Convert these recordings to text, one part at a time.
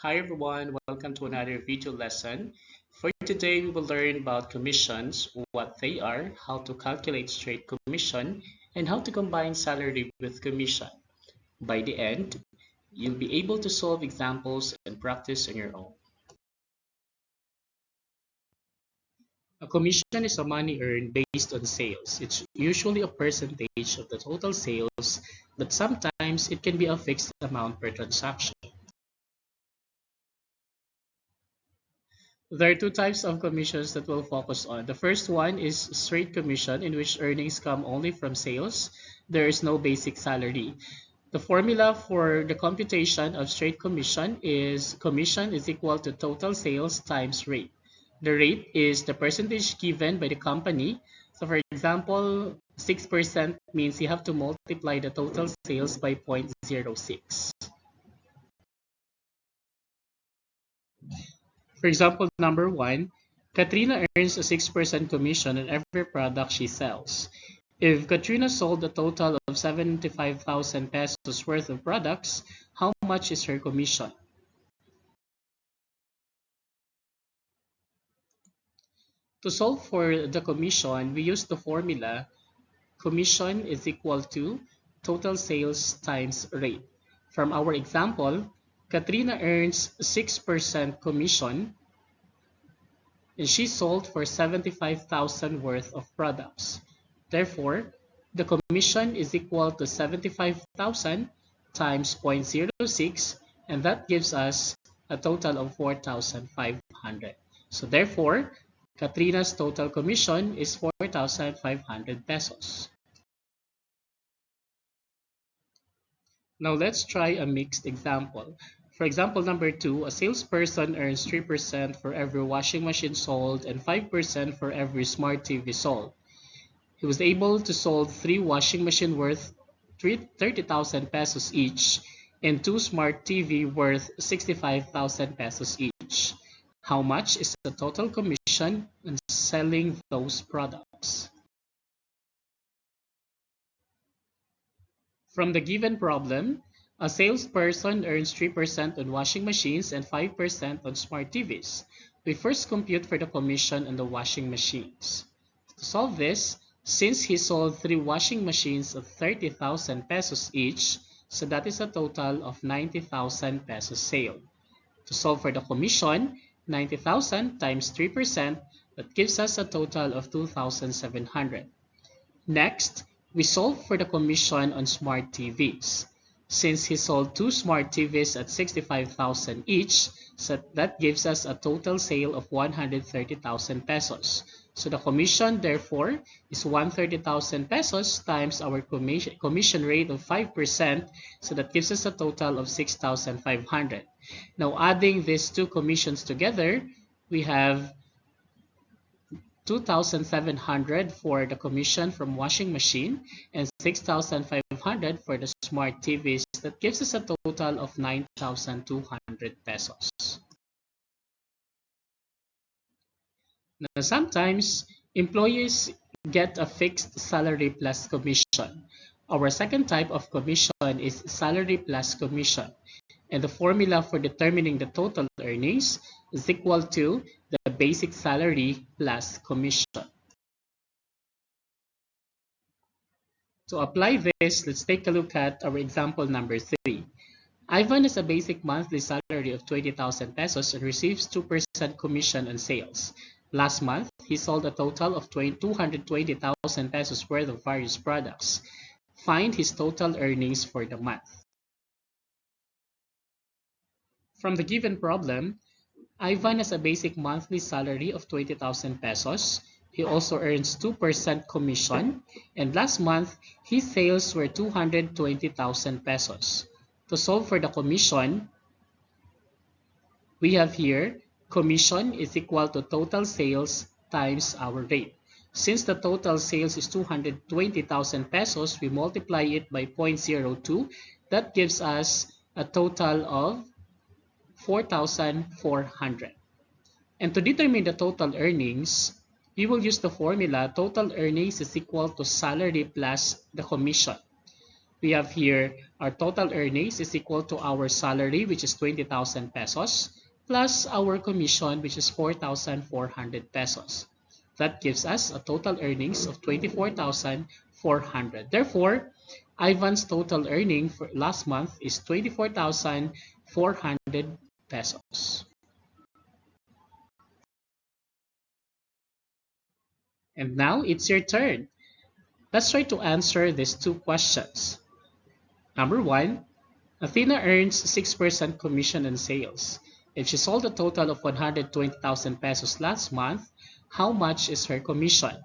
Hi everyone, welcome to another video lesson. For today, we will learn about commissions, what they are, how to calculate straight commission, and how to combine salary with commission. By the end, you'll be able to solve examples and practice on your own. A commission is a money earned based on sales. It's usually a percentage of the total sales, but sometimes it can be a fixed amount per transaction. There are two types of commissions that we'll focus on. The first one is straight commission, in which earnings come only from sales. There is no basic salary. The formula for the computation of straight commission is equal to total sales times rate. The rate is the percentage given by the company. So for example, 6% means you have to multiply the total sales by 0.06. For example, number one, Katrina earns a 6% commission on every product she sells. If Katrina sold a total of 75,000 pesos worth of products, how much is her commission? To solve for the commission, we use the formula commission is equal to total sales times rate. From our example, Katrina earns 6% commission and she sold for 75,000 worth of products. Therefore, the commission is equal to 75,000 times 0.06, and that gives us a total of 4,500. So therefore, Katrina's total commission is 4,500 pesos. Now let's try a mixed example. For example number 2, a salesperson earns 3% for every washing machine sold and 5% for every smart TV sold. He was able to sold 3 washing machine worth 30,000 pesos each and 2 smart TV worth 65,000 pesos each. How much is the total commission on selling those products? From the given problem, a salesperson earns 3% on washing machines and 5% on smart TVs. We first compute for the commission on the washing machines. To solve this, since he sold 3 washing machines of 30,000 pesos each, so that is a total of 90,000 pesos sale. To solve for the commission, 90,000 times 3%, that gives us a total of 2,700. Next, we solve for the commission on smart TVs. Since he sold 2 smart TVs at 65,000 each, so that gives us a total sale of 130,000 pesos. So the commission therefore is 130,000 pesos times our commission rate of 5%, so that gives us a total of 6,500. Now adding these two commissions together, we have 2,700 for the commission from washing machine and 6,500 for the smart TVs. That gives us a total of 9,200 pesos. Now, sometimes employees get a fixed salary plus commission. Our second type of commission is salary plus commission. And the formula for determining the total earnings is equal to the basic salary plus commission. To apply this, let's take a look at our example number 3. Ivan has a basic monthly salary of 20,000 pesos and receives 2% commission on sales. Last month, he sold a total of 220,000 pesos worth of various products. Find his total earnings for the month. From the given problem, Ivan has a basic monthly salary of 20,000 pesos. He also earns 2% commission, and last month, his sales were 220,000 pesos. To solve for the commission, we have here commission is equal to total sales times our rate. Since the total sales is 220,000 pesos, we multiply it by 0.02. That gives us a total of 4,400. And to determine the total earnings, we will use the formula total earnings is equal to salary plus the commission. We have here our total earnings is equal to our salary, which is 20,000 pesos, plus our commission, which is 4,400 pesos. That gives us a total earnings of 24,400. Therefore, Ivan's total earning for last month is 24,400 pesos. And now it's your turn. Let's try to answer these two questions. Number one, Athena earns 6% commission on sales. If she sold a total of 120,000 pesos last month, how much is her commission?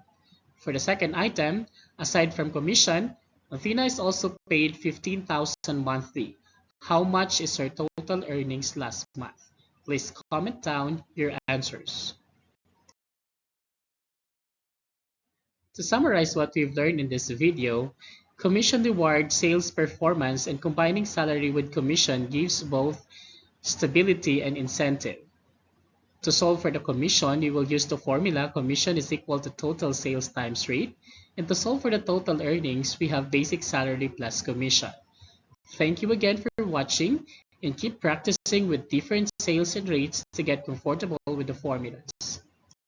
For the second item, aside from commission, Athena is also paid 15,000 monthly. How much is her total earnings last month? Please comment down your answers. To summarize what we've learned in this video, commission rewards sales performance, and combining salary with commission gives both stability and incentive. To solve for the commission, we will use the formula commission is equal to total sales times rate. And to solve for the total earnings, we have basic salary plus commission. Thank you again for watching, and keep practicing with different sales and rates to get comfortable with the formulas.